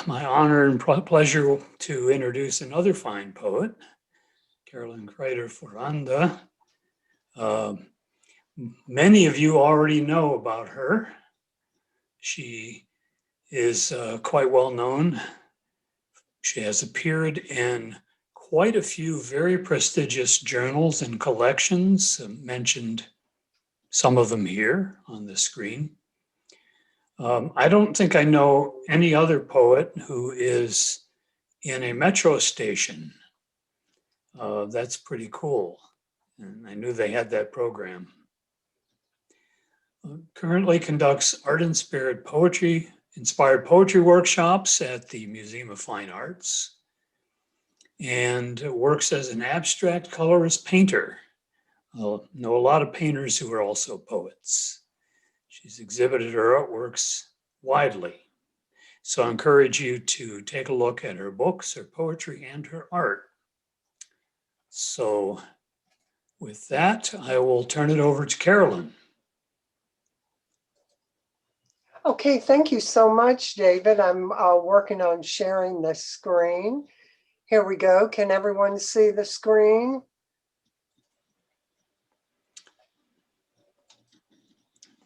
my honor and pleasure to introduce another fine poet, Carolyn Kreiter-Foronda. Uh, Many of you already know about her. She is quite well known. She has appeared in quite a few very prestigious journals and collections, mentioned some of them here on the screen. I don't think I know any other poet who is in a metro station. That's pretty cool. And I knew they had that program. Currently conducts art-inspired inspired poetry workshops at the Museum of Fine Arts, and works as an abstract colorist painter. I know a lot of painters who are also poets. She's exhibited her artworks widely. So I encourage you to take a look at her books, her poetry, and her art. So with that, I will turn it over to Carolyn. Okay, thank you so much, David. I'm working on sharing the screen. Here we go. Can everyone see the screen?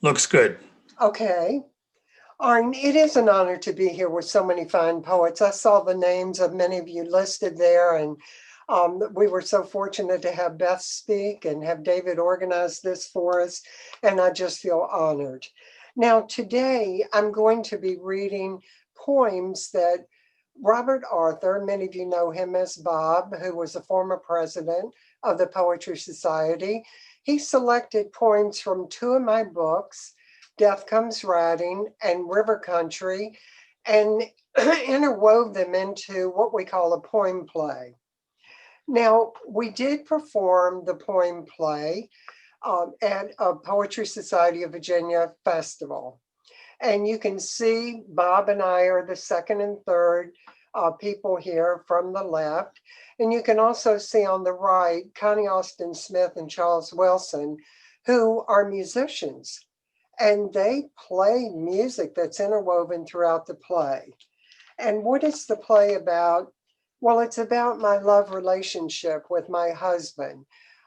Looks good. Okay. Arne, it is an honor to be here with so many fine poets. I saw the names of many of you listed there, and we were so fortunate to have Beth speak and have David organize this for us, and I just feel honored. Now, today I'm going to be reading poems that Robert Arthur, many of you know him as Bob, who was a former president of the Poetry Society. He selected poems from two of my books, Death Comes Riding and River Country, and interwove them into what we call a poem play. Now, we did perform the poem play at a Poetry Society of Virginia festival. And you can see Bob and I are the second and third people here from the left. And you can also see on the right, Connie Austin Smith and Charles Wilson, who are musicians. And they play music that's interwoven throughout the play. And what is the play about? Well, it's about my love relationship with my husband.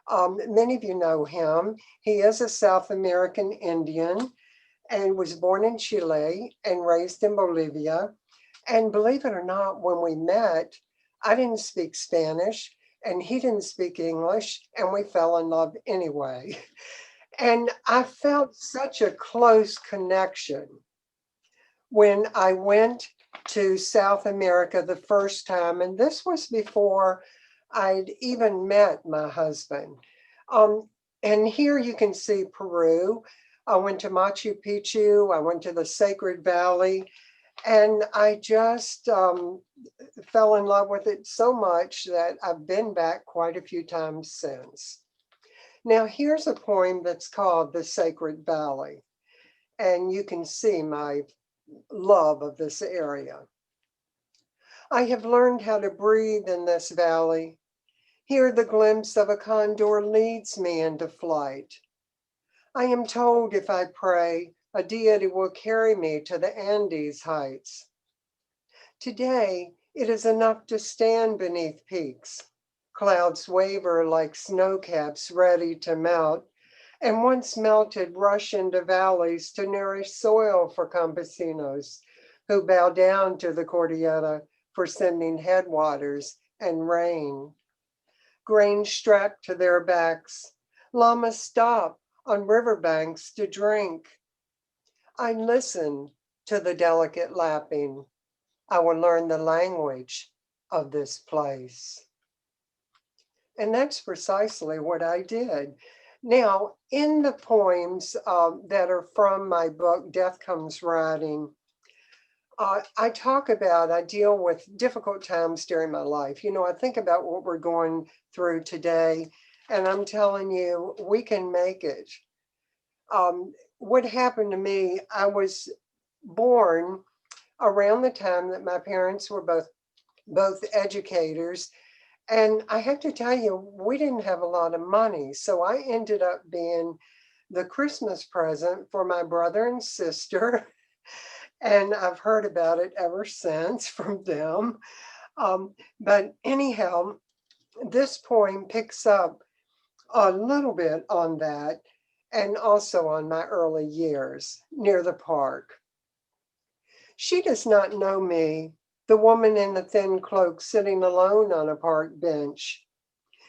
Many of you know him. He is a South American Indian and was born in Chile and raised in Bolivia. And believe it or not, when we met, I didn't speak Spanish and he didn't speak English, and we fell in love anyway. And I felt such a close connection when I went to South America the first time. And this was before I'd even met my husband. And here you can see Peru. I went to Machu Picchu, I went to the Sacred Valley, and I just fell in love with it so much that I've been back quite a few times since. Now, here's a poem that's called The Sacred Valley, and you can see my love of this area. I have learned how to breathe in this valley. Here the glimpse of a condor leads me into flight. I am told if I pray, a deity will carry me to the Andes heights. Today, it is enough to stand beneath peaks. Clouds waver like snowcaps ready to melt, and once melted rush into valleys to nourish soil for campesinos who bow down to the Cordillera for sending headwaters and rain. Grain strapped to their backs, llamas stop on riverbanks to drink. I listen to the delicate lapping. I will learn the language of this place. And that's precisely what I did. Now, in the poems that are from my book, Death Comes Riding, I deal with difficult times during my life. You know, I think about what we're going through today, and I'm telling you, we can make it. What happened to me, I was born around the time that my parents were both educators. And I have to tell you, we didn't have a lot of money. So I ended up being the Christmas present for my brother and sister. And I've heard about it ever since from them. But anyhow, this poem picks up a little bit on that and also on my early years near the park. She does not know me, the woman in the thin cloak sitting alone on a park bench.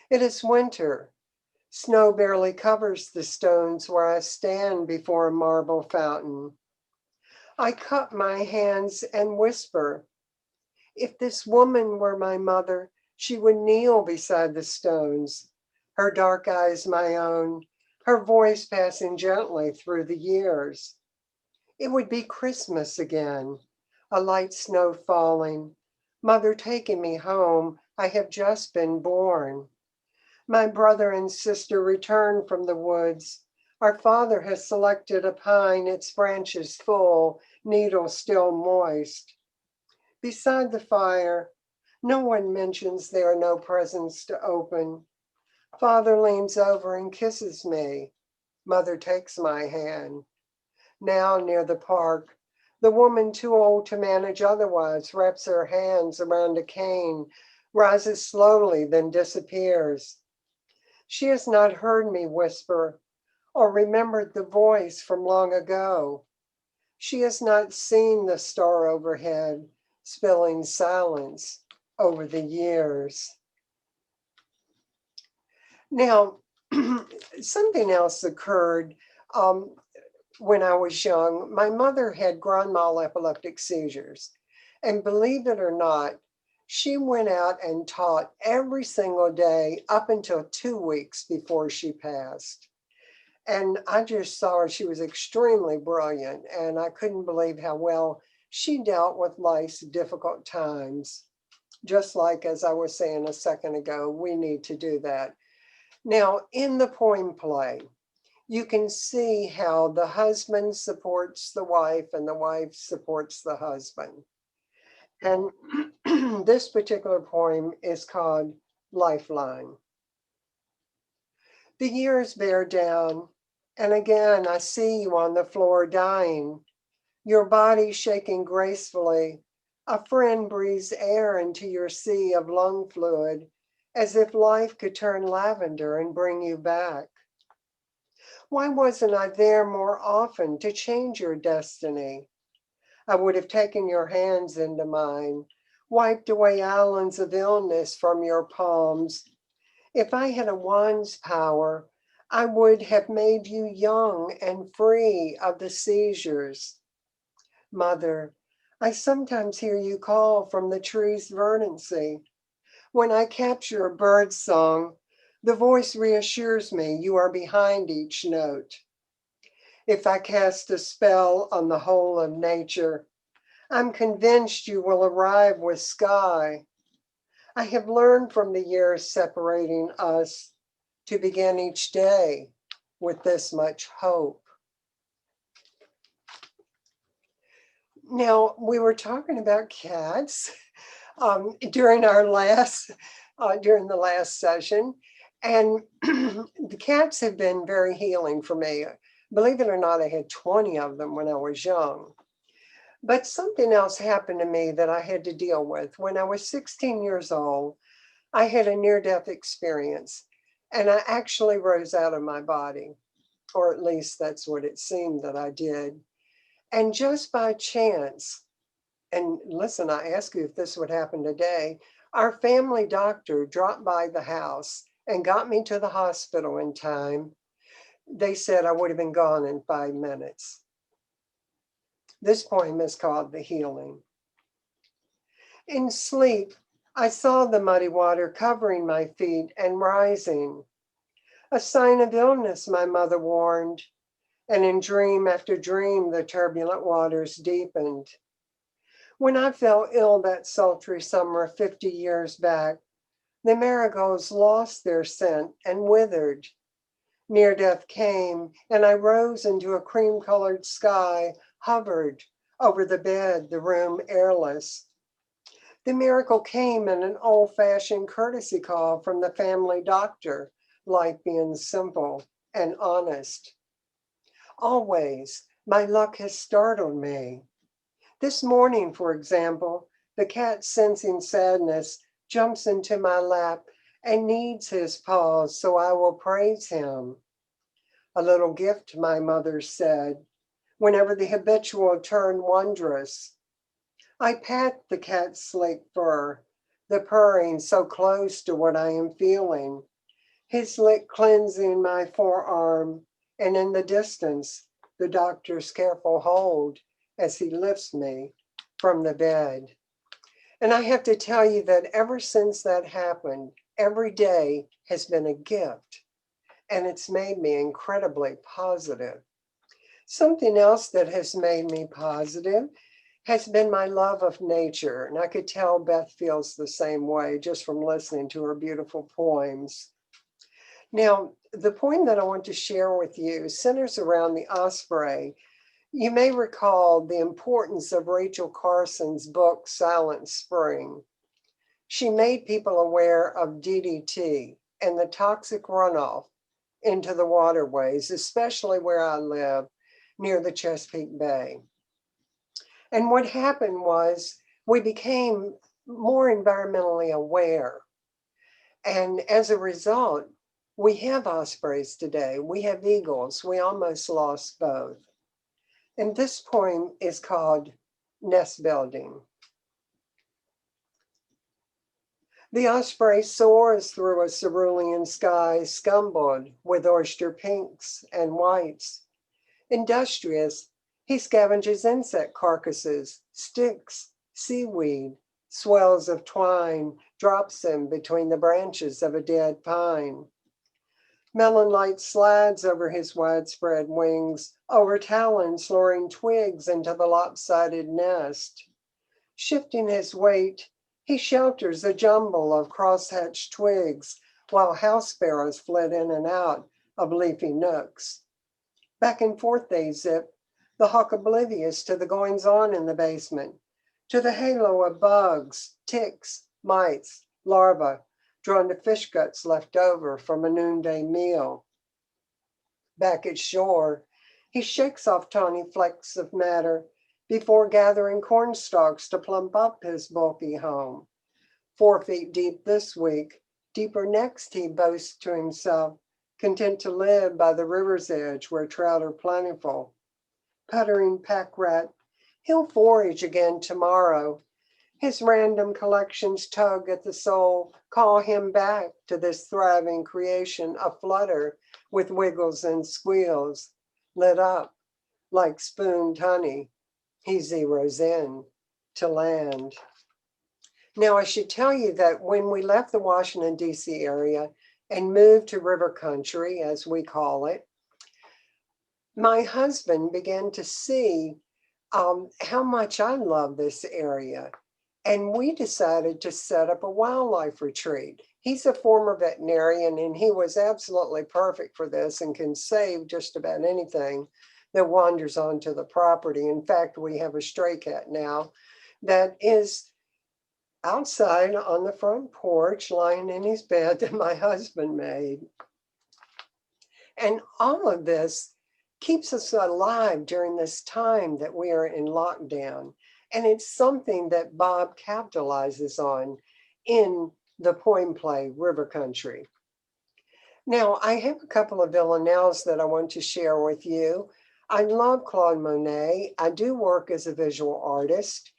It is winter. Snow barely covers the stones where I stand before a marble fountain. I cup my hands and whisper, if this woman were my mother, she would kneel beside the stones, her dark eyes my own, her voice passing gently through the years. It would be Christmas again, a light snow falling, mother taking me home, I have just been born. My brother and sister return from the woods. Our father has selected a pine, its branches full, needles still moist. Beside the fire, no one mentions there are no presents to open. Father leans over and kisses me. Mother takes my hand. Now near the park, the woman too old to manage otherwise wraps her hands around a cane, rises slowly, then disappears. She has not heard me whisper or remembered the voice from long ago. She has not seen the star overhead, spilling silence over the years. Now, something else occurred when I was young. My mother had grand mal epileptic seizures. And believe it or not, she went out and taught every single day up until 2 weeks before she passed. And I just saw her, she was extremely brilliant, and I couldn't believe how well she dealt with life's difficult times. Just like, as I was saying a second ago, we need to do that. Now, in the poem play, you can see how the husband supports the wife and the wife supports the husband. And this particular poem is called Lifeline. The years bear down, and again I see you on the floor dying, your body shaking gracefully. A friend breathes air into your sea of lung fluid, as if life could turn lavender and bring you back. Why wasn't I there more often to change your destiny? I would have taken your hands into mine, wiped away islands of illness from your palms. If I had a wand's power, I would have made you young and free of the seizures. Mother, I sometimes hear you call from the tree's verdancy. When I capture a bird's song, the voice reassures me you are behind each note. If I cast a spell on the whole of nature, I'm convinced you will arrive with sky. I have learned from the years separating us to begin each day with this much hope. Now, we were talking about cats during the last session, and the cats have been very healing for me. Believe it or not, I had 20 of them when I was young. But something else happened to me that I had to deal with. When I was 16 years old, I had a near-death experience, and I actually rose out of my body, or at least that's what it seemed that I did. And just by chance, and listen, I ask you if this would happen today, our family doctor dropped by the house and got me to the hospital in time. They said I would have been gone in 5 minutes. This poem is called The Healing. In sleep, I saw the muddy water covering my feet and rising. A sign of illness, my mother warned, and in dream after dream, the turbulent waters deepened. When I fell ill that sultry summer 50 years back, the marigolds lost their scent and withered. Near death came, and I rose into a cream-colored sky, hovered over the bed, the room airless. The miracle came in an old-fashioned courtesy call from the family doctor, life being simple and honest. Always, my luck has startled me. This morning, for example, the cat, sensing sadness, jumps into my lap and needs his paws, so I will praise him. A little gift, my mother said, whenever the habitual turn wondrous. I pat the cat's sleek fur, the purring so close to what I am feeling, his lick cleansing my forearm, and in the distance, the doctor's careful hold as he lifts me from the bed. And I have to tell you that ever since that happened, every day has been a gift, and it's made me incredibly positive. Something else that has made me positive has been my love of nature. And I could tell Beth feels the same way just from listening to her beautiful poems. Now, the poem that I want to share with you centers around the osprey. You may recall the importance of Rachel Carson's book, Silent Spring. She made people aware of DDT and the toxic runoff into the waterways, especially where I live near the Chesapeake Bay. And what happened was we became more environmentally aware. And as a result, we have ospreys today, we have eagles, we almost lost both. And this poem is called Nest Building. The osprey soars through a cerulean sky scumbled with oyster pinks and whites. Industrious, he scavenges insect carcasses, sticks, seaweed, swells of twine, drops them between the branches of a dead pine. Melon light slides over his widespread wings, over talons luring twigs into the lopsided nest. Shifting his weight, he shelters a jumble of crosshatched twigs, while house sparrows flit in and out of leafy nooks. Back and forth they zip, the hawk oblivious to the goings-on in the basement, to the halo of bugs, ticks, mites, larvae, drawn to fish guts left over from a noonday meal. Back at shore, he shakes off tawny flecks of matter before gathering corn stalks to plump up his bulky home. 4 feet deep this week, deeper next, he boasts to himself, content to live by the river's edge where trout are plentiful. Puttering pack rat, he'll forage again tomorrow. His random collections tug at the soul, call him back to this thriving creation aflutter with wiggles and squeals. Lit up like spooned honey, he zeroes in to land. Now, I should tell you that when we left the Washington, D.C. area and moved to river country, as we call it, my husband began to see how much I love this area. And we decided to set up a wildlife retreat. He's a former veterinarian and he was absolutely perfect for this and can save just about anything that wanders onto the property. In fact, we have a stray cat now that is outside on the front porch, lying in his bed that my husband made. And all of this keeps us alive during this time that we are in lockdown. And it's something that Bob capitalizes on in the poem play, River Country. Now, I have a couple of villanelles that I want to share with you. I love Claude Monet. I do work as a visual artist.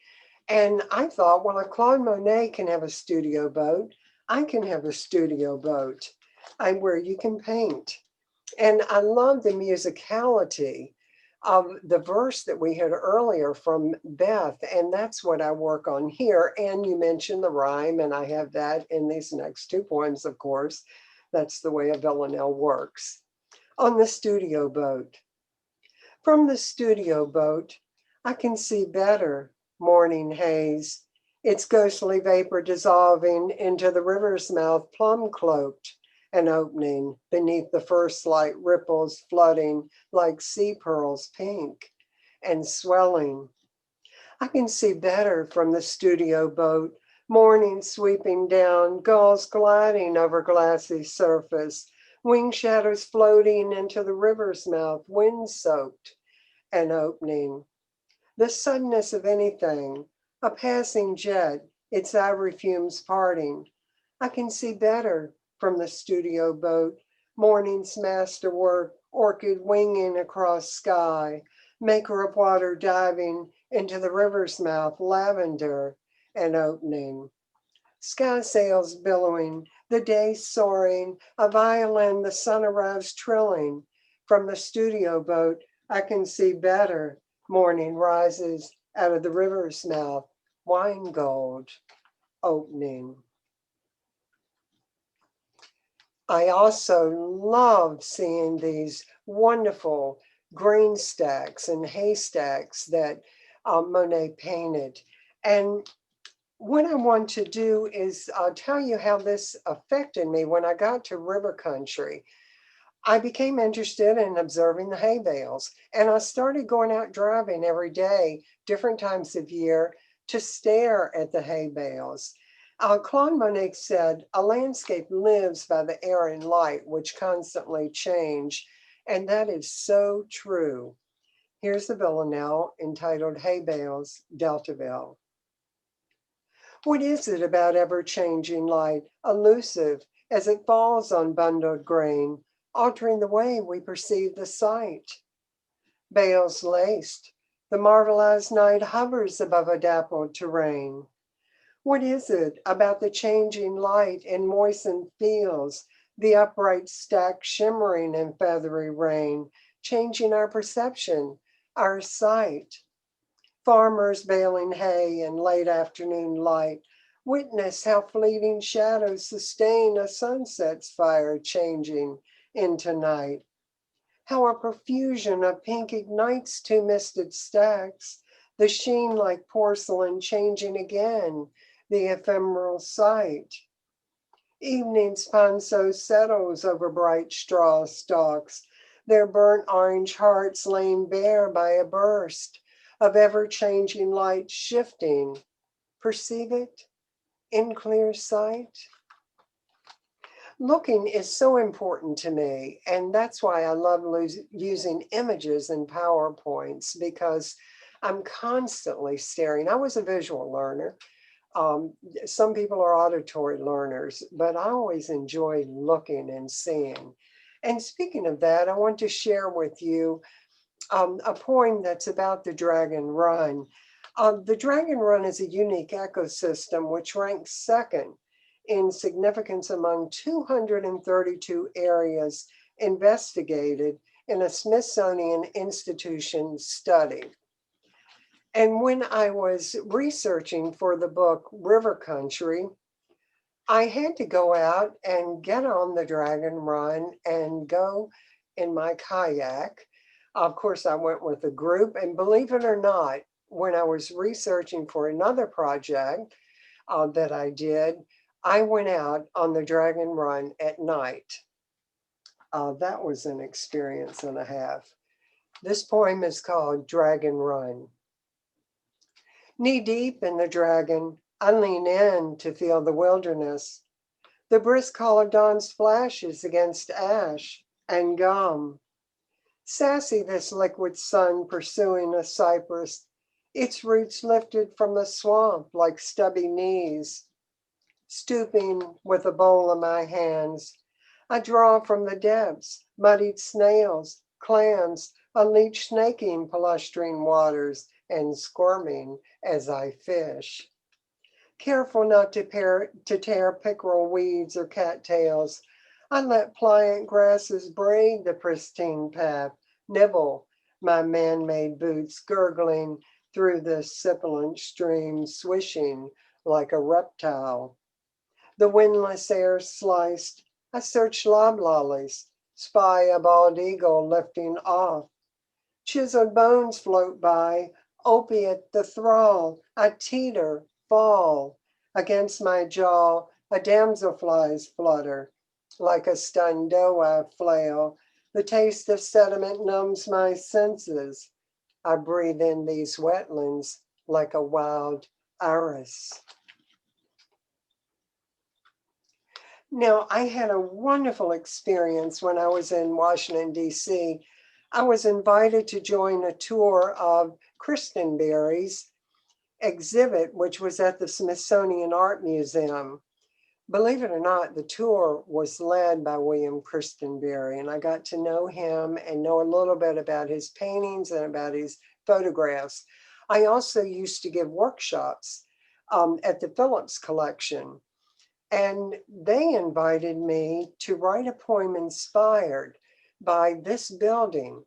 And I thought, well, if Claude Monet can have a studio boat, I can have a studio boat where you can paint. And I love the musicality of the verse that we had earlier from Beth, and that's what I work on here. And you mentioned the rhyme, and I have that in these next 2 poems, of course. That's the way a villanelle works. On the studio boat. From the studio boat, I can see better morning haze, its ghostly vapor dissolving into the river's mouth, plum-cloaked, an opening beneath the first light ripples flooding like sea pearls pink and swelling. I can see better from the studio boat, morning sweeping down, gulls gliding over glassy surface, wing shadows floating into the river's mouth, wind-soaked, an opening. the suddenness of anything, a passing jet, its ivory fumes parting. I can see better from the studio boat, morning's masterwork, orchid winging across sky, maker of water diving into the river's mouth, lavender and opening. Sky sails billowing, the day soaring, a violin, the sun arrives trilling. From the studio boat, I can see better. Morning rises out of the river's mouth, wine gold, opening. I also love seeing these wonderful grain stacks and haystacks that Monet painted. And what I want to do is tell you how this affected me when I got to river country. I became interested in observing the hay bales, and I started going out driving every day, different times of year, to stare at the hay bales. Claude Monet said, a landscape lives by the air and light, which constantly change, and that is so true. Here's the villanelle entitled Hay Bales, Deltaville. What is it about ever-changing light, elusive as it falls on bundled grain, altering the way we perceive the sight? Bales laced, the marvelized night hovers above a dappled terrain. What is it about the changing light in moistened fields, the upright stack shimmering in feathery rain, changing our perception, our sight? Farmers baling hay in late afternoon light, witness how fleeting shadows sustain a sunset's fire changing into night. How a profusion of pink ignites two misted stacks, the sheen like porcelain changing again, the ephemeral sight. Evening's ponceau settles over bright straw stalks, their burnt orange hearts laid bare by a burst of ever-changing light shifting. Perceive it in clear sight? Looking is so important to me, and that's why I love using images in PowerPoints, because I'm constantly staring. I was a visual learner. Some people are auditory learners, but I always enjoy looking and seeing. And speaking of that, I want to share with you a poem that's about the Dragon Run. The Dragon Run is a unique ecosystem which ranks second in significance among 232 areas investigated in a Smithsonian Institution study. And when I was researching for the book River Country, I had to go out and get on the Dragon Run and go in my kayak. Of course, I went with a group, and believe it or not, when I was researching for another project that I did, I went out on the Dragon Run at night. That was an experience and a half. This poem is called Dragon Run. Knee deep in the dragon, I lean in to feel the wilderness. The brisk call of dawn splashes against ash and gum. Sassy this liquid sun pursuing a cypress, its roots lifted from the swamp like stubby knees. Stooping with a bowl in my hands, I draw from the depths muddied snails, clams, unleashed snaking palustring waters, and squirming as I fish. Careful not to tear pickerel weeds or cattails, I let pliant grasses braid the pristine path, nibble my man-made boots, gurgling through the sibilant stream, swishing like a reptile. The windless air sliced, I search loblollies, spy a bald eagle lifting off. Chiseled bones float by, opiate the thrall, I teeter, fall. Against my jaw, a damselflies flutter. Like a stunned doe I flail. The taste of sediment numbs my senses. I breathe in these wetlands like a wild iris. Now, I had a wonderful experience when I was in Washington, D.C. I was invited to join a tour of Christenberry's exhibit, which was at the Smithsonian Art Museum. Believe it or not, the tour was led by William Christenberry, and I got to know him and know a little bit about his paintings and about his photographs. I also used to give workshops at the Phillips Collection, and they invited me to write a poem inspired by this building.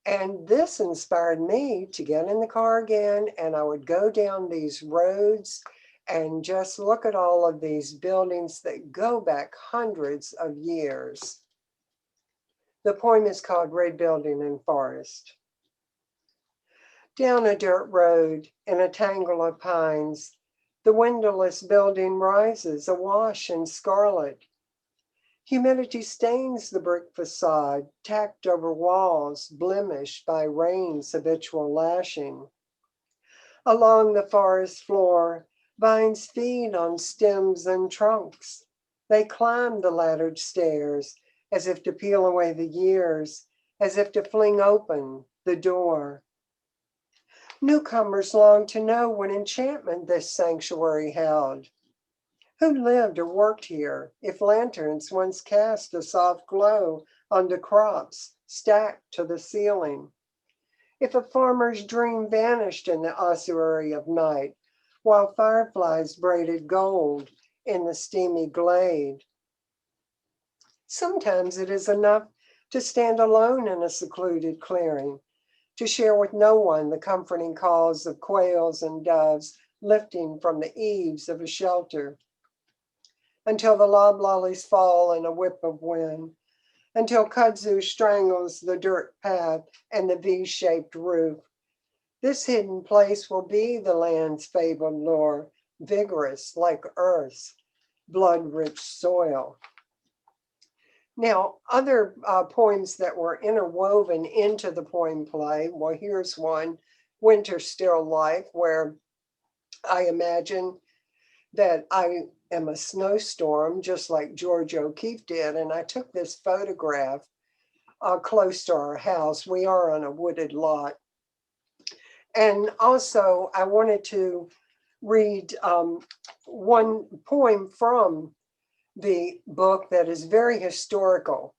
And this inspired me to get in the car again, and I would go down these roads and just look at all of these buildings that go back hundreds of years. The poem is called Red Building and Forest. Down a dirt road in a tangle of pines, the windowless building rises, awash in scarlet. Humidity stains the brick facade, tacked over walls, blemished by rain's habitual lashing. Along the forest floor, vines feed on stems and trunks. They climb the laddered stairs as if to peel away the years, as if to fling open the door. Newcomers long to know what enchantment this sanctuary held. Who lived or worked here if lanterns once cast a soft glow onto crops stacked to the ceiling? If a farmer's dream vanished in the ossuary of night, while fireflies braided gold in the steamy glade. Sometimes it is enough to stand alone in a secluded clearing, to share with no one the comforting calls of quails and doves lifting from the eaves of a shelter, until the loblollies fall in a whip of wind, until kudzu strangles the dirt path and the V-shaped roof. This hidden place will be the land's fabled lore, vigorous like earth's blood-rich soil. Now, other poems that were interwoven into the poem play, well, here's one, Winter Still Life, where I imagine that I am a snowstorm, just like George O'Keeffe did, and I took this photograph close to our house. We are on a wooded lot. And also, I wanted to read one poem from the book that is very historical.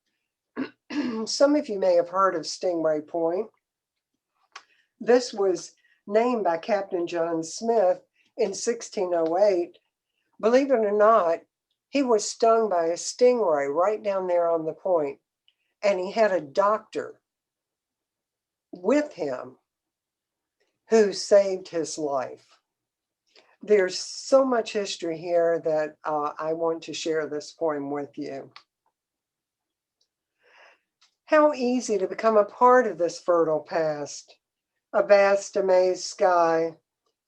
Some of you may have heard of Stingray Point. This was named by Captain John Smith in 1608. Believe it or not, he was stung by a stingray right down there on the point, and he had a doctor with him who saved his life. There's so much history here that I want to share this poem with you. How easy to become a part of this fertile past, a vast amazed sky,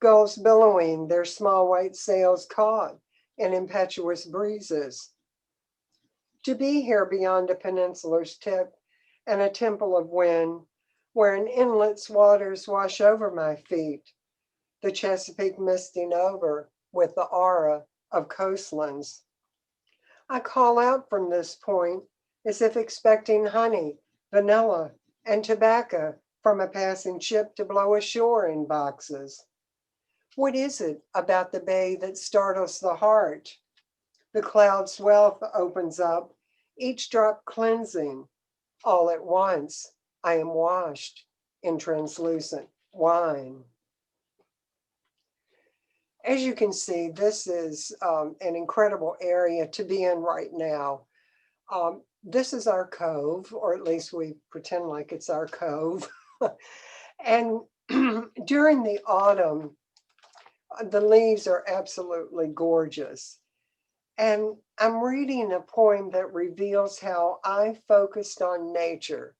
gulls billowing, their small white sails caught in impetuous breezes. To be here beyond a peninsula's tip and a temple of wind, where an inlet's waters wash over my feet, the Chesapeake misting over with the aura of coastlands. I call out from this point as if expecting honey, vanilla, and tobacco from a passing ship to blow ashore in boxes. What is it about the bay that startles the heart? The cloud's wealth opens up, each drop cleansing. All at once, I am washed in translucent wine. As you can see, this is an incredible area to be in right now. This is our cove, or at least we pretend like it's our cove. And during the autumn, the leaves are absolutely gorgeous. And I'm reading a poem that reveals how I focused on nature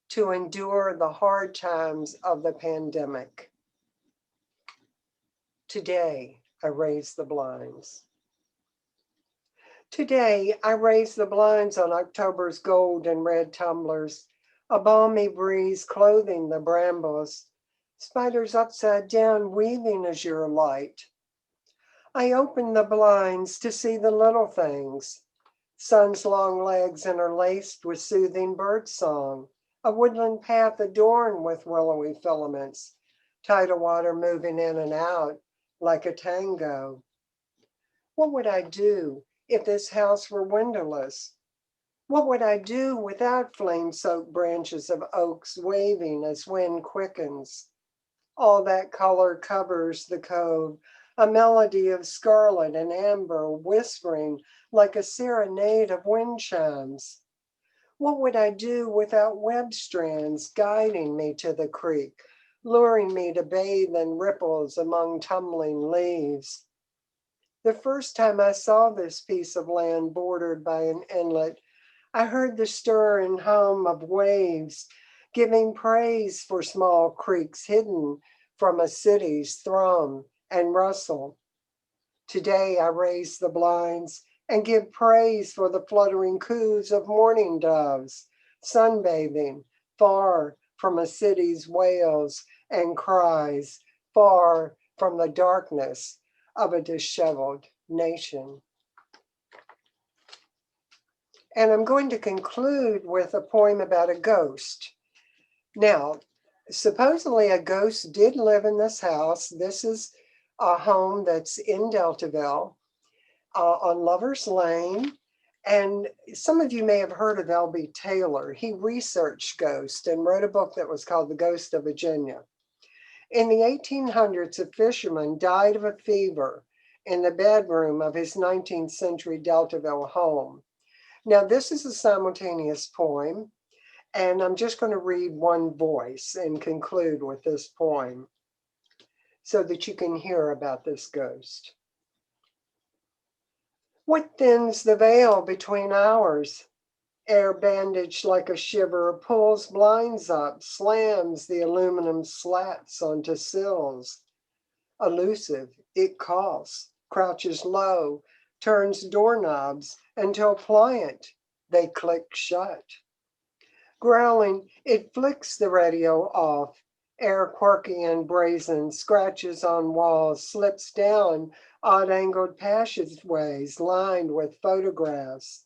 to endure the hard times of the pandemic. Today, I raise the blinds. Today, I raise the blinds on October's gold and red tumblers, a balmy breeze clothing the brambles, spiders upside down weaving azure light. I open the blinds to see the little things, sun's long legs interlaced with soothing bird song a woodland path adorned with willowy filaments, tidal water moving in and out like a tango. What would I do if this house were windowless? What would I do without flame-soaked branches of oaks waving as wind quickens? All that color covers the cove, a melody of scarlet and amber whispering like a serenade of wind chimes. What would I do without web strands guiding me to the creek, luring me to bathe in ripples among tumbling leaves? The first time I saw this piece of land bordered by an inlet, I heard the stir and hum of waves, giving praise for small creeks hidden from a city's thrum and rustle. Today I raise the blinds and give praise for the fluttering coos of mourning doves, sunbathing far from a city's wails and cries, far from the darkness of a disheveled nation. And I'm going to conclude with a poem about a ghost. Now, supposedly a ghost did live in this house. This is a home that's in Deltaville on Lover's Lane. And some of you may have heard of L.B. Taylor. He researched ghosts and wrote a book that was called The Ghost of Virginia. In the 1800s, a fisherman died of a fever in the bedroom of his 19th century Deltaville home. Now, this is a simultaneous poem, and I'm just going to read one voice and conclude with this poem so that you can hear about this ghost. What thins the veil between ours? Air bandaged like a shiver pulls blinds up, slams the aluminum slats onto sills. Elusive, it calls, crouches low, turns doorknobs until pliant, they click shut. Growling, it flicks the radio off, air quirky and brazen, scratches on walls, slips down odd-angled passageways lined with photographs.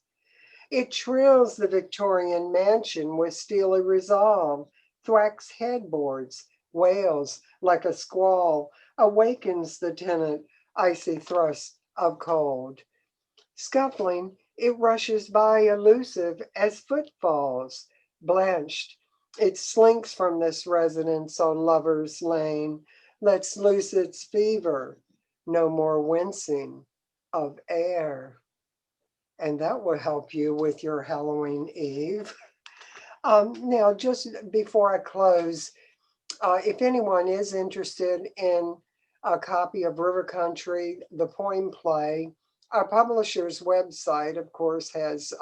It trills the Victorian mansion with steely resolve, thwacks headboards, wails like a squall, awakens the tenant, icy thrust of cold. Scuffling, it rushes by elusive as footfalls. Blanched, it slinks from this residence on Lover's Lane, lets loose its fever, no more wincing of air. And that will help you with your Halloween Eve. Now, just before I close, if anyone is interested in a copy of River Country, the poem play, our publisher's website, of course, has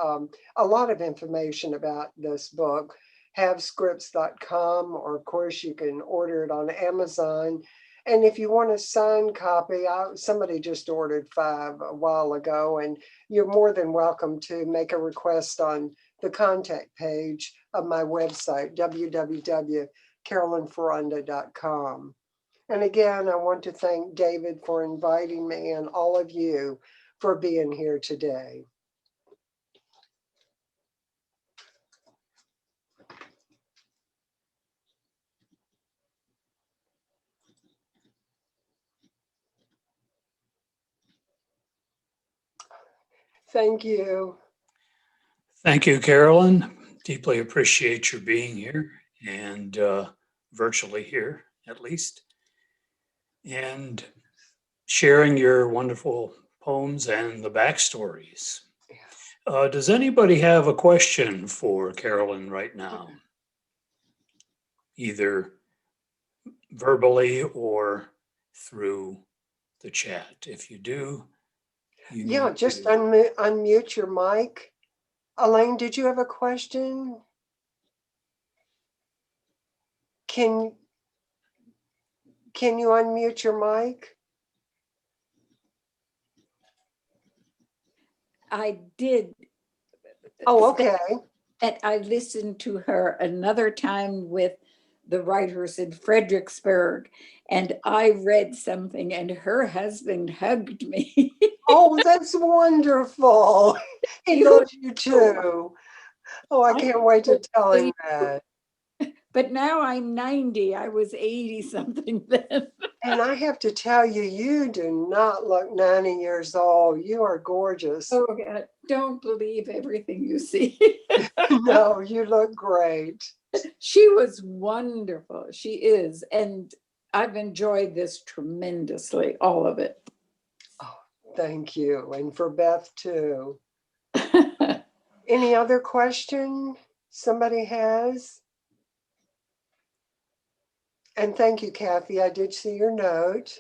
a lot of information about this book, havescripts.com, or of course you can order it on Amazon. And if you want a signed copy, somebody just ordered 5 a while ago, and you're more than welcome to make a request on the contact page of my website, www.carolynforonda.com. And again, I want to thank David for inviting me and all of you for being here today. Thank you. Thank you, Carolyn. Deeply appreciate your being here and virtually here, at least, and sharing your wonderful poems and the backstories. Does anybody have a question for Carolyn right now? Either verbally or through the chat. If you do, Yeah, just unmute your mic. Elaine, did you have a question? Can you unmute your mic? I did. Oh, okay. And I listened to her another time with the writers in Fredericksburg, and I read something, and her husband hugged me. Oh, that's wonderful. He loves you too. Oh, I can't wait to tell him that. But now I'm 90. I was 80 something then. And I have to tell you, you do not look 90 years old. You are gorgeous. Oh, God, don't believe everything you see. No, you look great. She was wonderful. She is. And I've enjoyed this tremendously, all of it. Oh, thank you. And for Beth too. Any other question somebody has? And thank you, Kathy. I did see your note.